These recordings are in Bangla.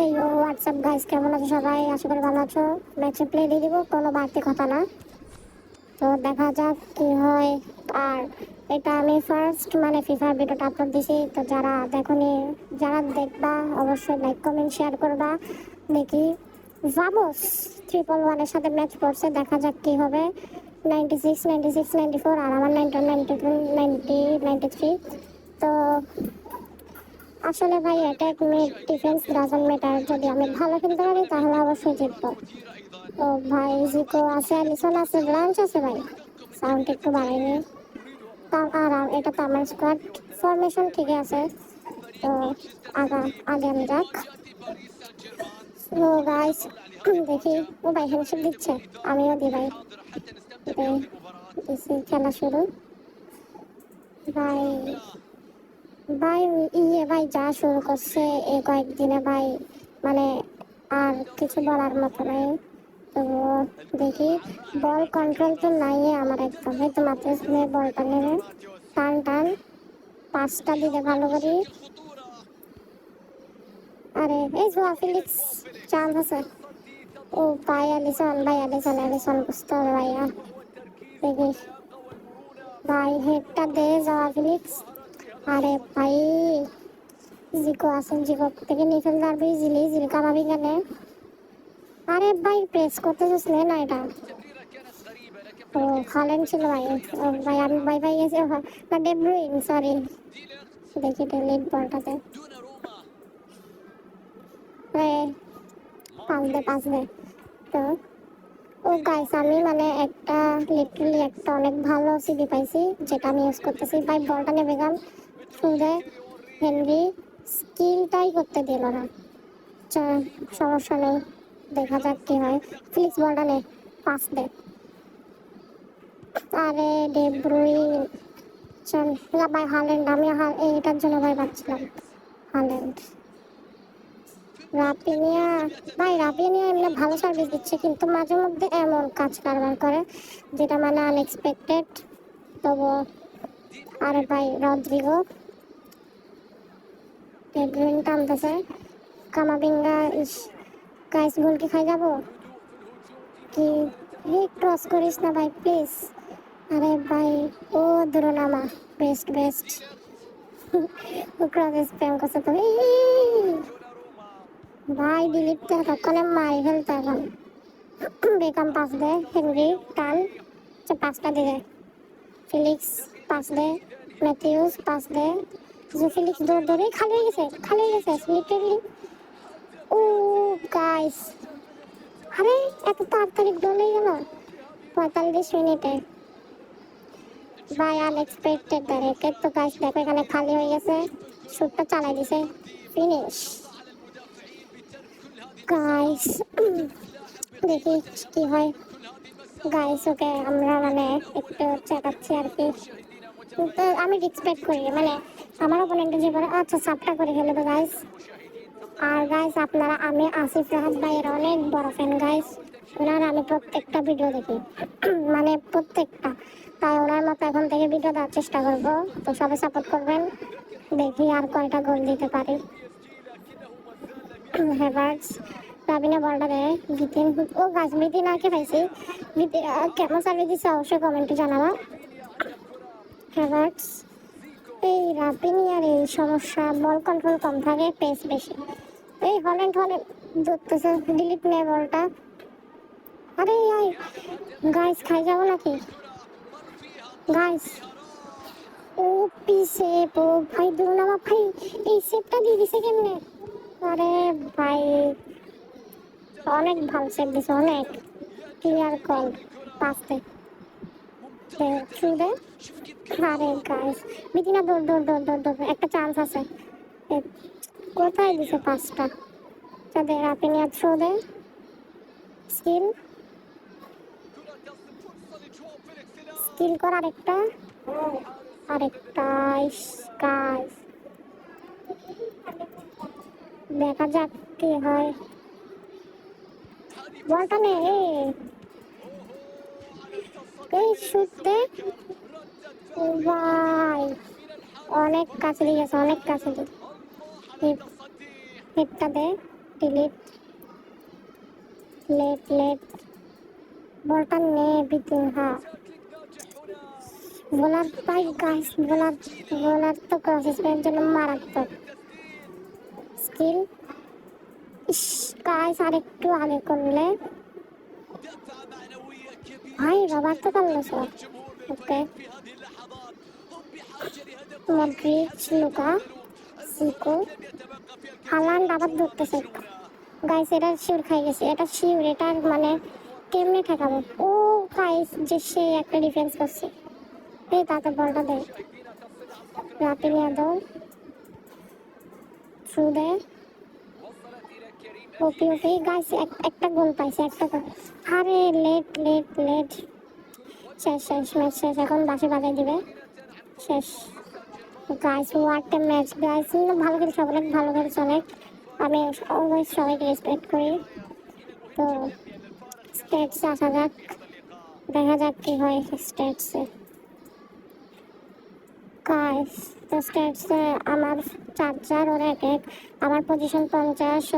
এই ও হোয়াটসঅ্যাপ গাইস, কেমন আছো সবাই? আশা করি ভালো আছো। ম্যাচে প্লে দিয়ে দিব, কোনো বাড়তি কথা না। তো দেখা যাক কি হয়। আর এটা আমি ফার্স্ট মানে ফিফার ভিডিওটা আপলোড দিছি, তো যারা দেখোনি, যারা দেখবা অবশ্যই লাইক কমেন্ট শেয়ার করবা। দেখি ভামোস 3-1 এর সাথে ম্যাচ পড়ছে, দেখা যাক কি হবে। 96, 96, 94 আর আমার 90, 90, 93। তো আসলে ভাই attack mid defence doesn't matter, যদি আমি ভালো খেলতে পারি তাহলে অবশ্যই জিতবো। ও ভাই জিকো আছে, অ্যালিসন আছে, ব্রাঞ্চ আছে ভাই। সাউন্ড একটু বাড়াইনি। আর এটা তো আমার স্কোয়াড ফরমেশন ঠিক আছে। তো আগে আমি যাক। ও গাইস দেখি, ও ভাই হ্যান্ডশেক দিচ্ছে, আমিও দিই ভাই। খেলা শুরু ভাই। ভাই ভাই যা শুরু করছে এই কয়েকদিনে ভাই, মানে আর কিছু বলার মতো নাই। তো দেখি, বল কন্ট্রোল তো নাই আমার একদম। এই তো মাত্র বলটা নেবে, টান টান পাঁচটা দিতে ভালো করি। আরে এই জোয়া ফিলিক্স চান্স আছে। ও ভাই অ্যালিসন, ভাই অ্যালিসন, অ্যালিসন বুঝতে হবে ভাইয়া। দেখি ভাই হেডটা দে জোয়া ফিলিক্স। আরে ভাই জিকো আছেন, জিকো থেকে নিয়ে ফেলতে পারবি ইজিলি, ইজিলি কামাবি কেন? আরে ভাই প্রেস করতে চাইছিলে না এটা। ও হল্যান্ড ছিল ভাই। ও ভাই আমি ভাই এসে না, ডে ব্রুইন সরি। দেখি ডিলিট বলটাতে পাস দে। তো ও গাইস আমি মানে একটা লিটারালি একটা অনেক ভালো সিডি পাইছি, যেটা আমি ইউজ করতেছি। ভাই বলটা নেবে গান শুনবে, হেনরি স্কিলটাই করতে দিল না। সমস্যা নেই, দেখা যাক কি হয়। ফিলিক্স বলটা নে, পাস দে। আরে ডে ব্রুইন চল ভাই, হল্যান্ড। আমি এইটার জন্য ভাই ভাবছিলাম হল্যান্ড। রাফিনিয়া ভাই, রাফিনিয়া এমনি ভালো সার্ভিস দিচ্ছে, কিন্তু মাঝে মধ্যে এমন কাজ কারবার করে যেটা মানে আনএক্সপেক্টেড। তবু আরে ভাই রদ্রিগো ডেব্রুইন টানতেছে, কামাবিঙ্গা ইস। গাইস গোল কি খাই যাবো কি? ক্রস করিস না ভাই প্লিজ। আরে ভাই ও দুরনামা, বেস্ট বেস্ট। ও ক্রস স্প্যাম করছে তো ভাই, ডিলিট ততক্ষণে মারি ফেলতে এখন। বেকাম পাস দে, হেনরি টান পাঁচটা দিবে। ফিলিক্স পাস দে, ম্যাথিউস পাস দে। যে ফিলিক্স দৌড় দৌড়ে খালি হয়ে গেছে, খালি হয়ে গেছে লিটারলি। ও গাইস, আরে এত তাড়াতাড়ি গোল হয়ে গেল 45 মিনিটে। ভাই আনএক্সপেক্টেড ডাইরেক্ট। তো গাইস দেখো এখানে খালি হয়ে গেছে, শুটটা চালাই দিছে, ফিনিশ। গাইস দেখি কি হয়। গাইস ওকে আমরা মানে একটু চেকাচ্ছি আর কি। তো আমি এক্সপেক্ট করি মানে আমার অপোনেন্টের যে করে আচ্ছা সাপটা করে ফেলবে গাইস। আর গাইস আপনারা, আমি আসিফ রাহাত ভাইয়ের অনেক বড় ফ্যান গাইস। ওনার আমি প্রত্যেকটা ভিডিও দেখি মানে প্রত্যেকটা। তাই ওনার মতো এখন থেকে ভিডিও দেওয়ার চেষ্টা করবো। তো সবাই সাপোর্ট করবেন, দেখি আর কয়টা গোল দিতে পারি। হেভার্টস রাবিনা বলটা দেয় ভিতিন। ও গাছ ভিতিন আঁকে পাইছি। কেমন সার্ভিস দিচ্ছে অবশ্যই কমেন্টে জানাবা। হেভার্টস এই রাবিনিয়ার এই সমস্যা, বল কন্ট্রোল কম থাকে, পেস বেশি। এই হল্যান্ড ধরতেছে, ডিলিট নেয় বলটা। আরে গাইস খাই যাবো নাকি গাইস? ও পিছে ও ভাই দুর্নামা ভাই, এই সেভটা দিয়ে দিছে কেমনে? আরে ভাই অনেক ভালো সেভ দিছে, অনেক ক্লিয়ার কল পাসতে থ্রু দে। আরে গাইস বিতিনা দৌড় দৌড় দৌড় দৌড় দৌড়, একটা চান্স আছে। কোথায় দিছে পাঁচটা? তাদের রাপিনিয়া থ্রু দে, স্কিল স্কিল কর আরেকটা, আরেকটা গাইস দেখা যাক কি হয়। বলটা নে, এই শুট দে। ভাই অনেক কাছে দিয়ে গেছে, অনেক কাছে দিয়ে। হিটটা দে, ডিলিট লেট বলটা নে ভিতরে। হ্যাঁ বোলার পাই গাইস, বোলার তো ক্রস স্পেনের জন্য মারাত্মক স্কিল। ইস গাইস আর একটু আগে করলে ভাই রবার্তো কার্লোস। ওকে মডরিচ লুকা সিকো হালান্ড আবার ধরতেছে গাইস। এটা শিওর খাই গেছে, এটা শিওর। এটার মানে কেমনে ঠেকাবো? ও গাইস যে সে একটা ডিফেন্স করছে। এই তাতে বলটা দেয় রাপিনিয়া দাও থ্রু দে ওপি গাইস। একটা গোল পাইছে, একটা গোল। আরে লেট শেষ ম্যাচ শেষ। এখন বাসে বাজাই দিবে। শেষ guys. What a match guys. ভালো খেলছে অনেক, ভালো খেলছে অনেক। আমি অলওয়েজ সবাইকে রেসপেক্ট করি। তো স্টেটসে আসা যাক, দেখা যাক কি হয় স্টেটসে গাইস। তো স্টেটসে আমার 4 ওর 1 আমার পজিশন 50,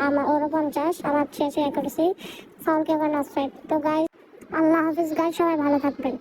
আমার ওরও 50, আমার 86 অ্যাকুরেসি, ফাউল কেউ না অফসাইড। তো গাইস আল্লাহ হাফিজ গাইস, সবাই ভালো থাকবেন।